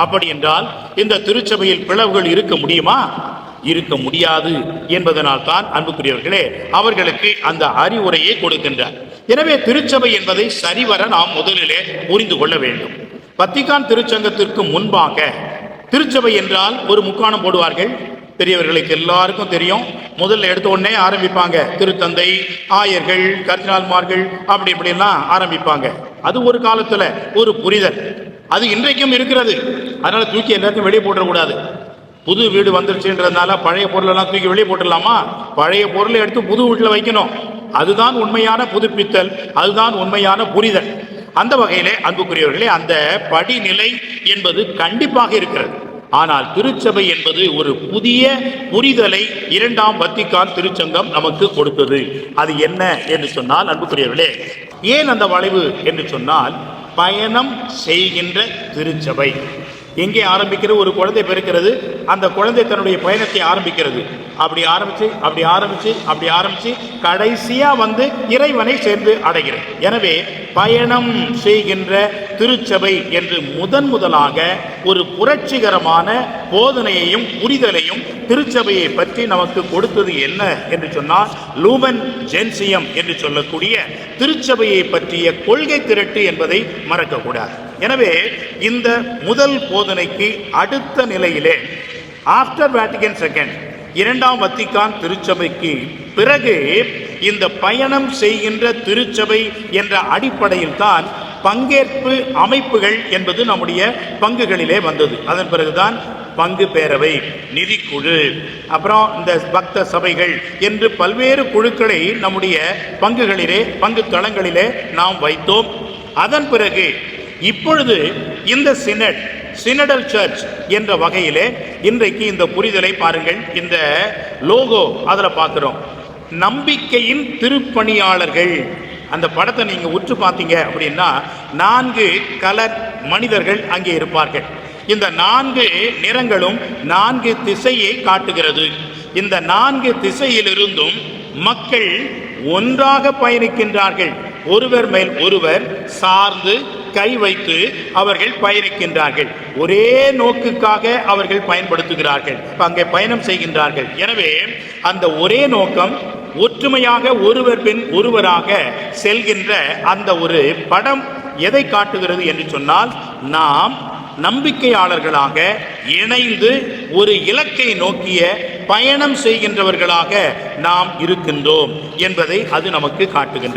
அப்படி என்றால் இந்த திருச்சபையில் பிளவுகள் இருக்க முடியுமா? இருக்க முடியாது என்பதனால் தான் அன்புக்குரியவர்களே அவர்களுக்கு அந்த அறிவுரையை கொடுக்கின்றார். எனவே திருச்சபை என்பதை சரிவர நாம் முதலிலே புரிந்து கொள்ள வேண்டும். வத்திக்கான் திருச்சங்கத்திற்கு முன்பாக திருச்சபை என்றால் ஒரு முக்காணம் போடுவார்கள். பெரியவர்களுக்கு எல்லாருக்கும் தெரியும். முதல்ல எடுத்த உடனே ஆரம்பிப்பாங்க திருத்தந்தை, ஆயர்கள், கர்தினால்மார்கள், அப்படி இப்படிலாம் ஆரம்பிப்பாங்க. அது ஒரு காலத்துல ஒரு புரிதல், அது இன்றைக்கும் இருக்கிறது. அதனால தூக்கி எல்லாத்தையும் வெளியே போட்டுறக்கூடாது. புது வீடு வந்துருச்சுன்றதுனால பழைய பொருளெல்லாம் தூக்கி வெளியே போட்டுடலாமா? பழைய பொருளை எடுத்து புது வீட்டில் வைக்கணும். அதுதான் உண்மையான புதுப்பித்தல், அதுதான் உண்மையான புரிதல். அந்த வகையிலே அன்புக்குரியவர்களே அந்த படிநிலை என்பது கண்டிப்பாக இருக்கிறது. ஆனால் திருச்சபை என்பது ஒரு புதிய புரிதலை இரண்டாம் வத்திக்கான் திருச்சங்கம் நமக்கு கொடுத்தது. அது என்ன என்று சொன்னால் அன்புக்குரியவர்களே, ஏன் அந்த வளைவு என்று சொன்னால், பயணம் செய்கின்ற திருச்சபை. எங்கே ஆரம்பிக்கிறது? ஒரு குழந்தை பிறக்கிறது, அந்த குழந்தை தன்னுடைய பயணத்தை ஆரம்பிக்கிறது. அப்படி ஆரம்பிச்சு கடைசியா வந்து இறைவனை சேர்ந்து அடைகிறது. எனவே பயணம் செய்கின்ற திருச்சபை என்று முதலாக ஒரு புரட்சிகரமான போதனையையும் புரிதலையும் திருச்சபையை பற்றி நமக்கு கொடுத்தது என்ன என்று சொன்னால், லூமன் ஜென்சியம் என்று சொல்லக்கூடிய திருச்சபையை பற்றிய கொள்கை திரட்டு என்பதை மறக்கக்கூடாது. எனவே இந்த முதல் போதனைக்கு அடுத்த நிலையிலே ஆஃப்டர் வேட்டிகன் செகண்ட், இரண்டாம் வத்திக்கான் திருச்சபைக்கு பிறகு இந்த பயணம் செய்கின்ற திருச்சபை என்ற அடிப்படையில் தான் பங்கேற்பு அமைப்புகள் என்பது நம்முடைய பங்குகளிலே வந்தது. அதன் பிறகுதான் பங்கு பேரவை, நிதிக்குழு, அப்புறம் இந்த பக்த சபைகள் என்று பல்வேறு குழுக்களை நம்முடைய பங்குகளிலே, பங்கு தளங்களிலே நாம் வைத்தோம். அதன் பிறகு இப்பொழுது இந்த சினடல் சர்ச் என்ற வகையிலே இன்றைக்கு இந்த புரிதலை பாருங்கள். இந்த லோகோ அதில் பார்க்கிறோம், நம்பிக்கையின் திருப்பணியாளர்கள். அந்த படத்தை நீங்க உற்று பார்த்தீங்க அப்படின்னா 4 கலர் மனிதர்கள் அங்கே இருப்பார்கள். இந்த 4 நிறங்களும் 4 திசையை காட்டுகிறது. இந்த 4 திசையிலிருந்தும் மக்கள் ஒன்றாக பயணிக்கின்றார்கள். ஒருவர் மேல் ஒருவர் சார்ந்து கை வைத்து அவர்கள் பயணிக்கின்றார்கள். ஒரே நோக்குக்காக அவர்கள் பயன்படுத்துகிறார்கள், அங்கே பயணம் செய்கின்றார்கள். எனவே அந்த ஒரே நோக்கம், ஒற்றுமையாக ஒருவர் பின் ஒருவராக செல்கின்ற அந்த ஒரு படம் எதை காட்டுகிறது என்று சொன்னால், நாம் நம்பிக்கையாளர்களாக இணைந்து ஒரு இலக்கை நோக்கிய பயணம் செய்கின்றவர்களாக நாம் இருக்கின்றோம் என்பதை அது நமக்கு காட்டுகின்றது.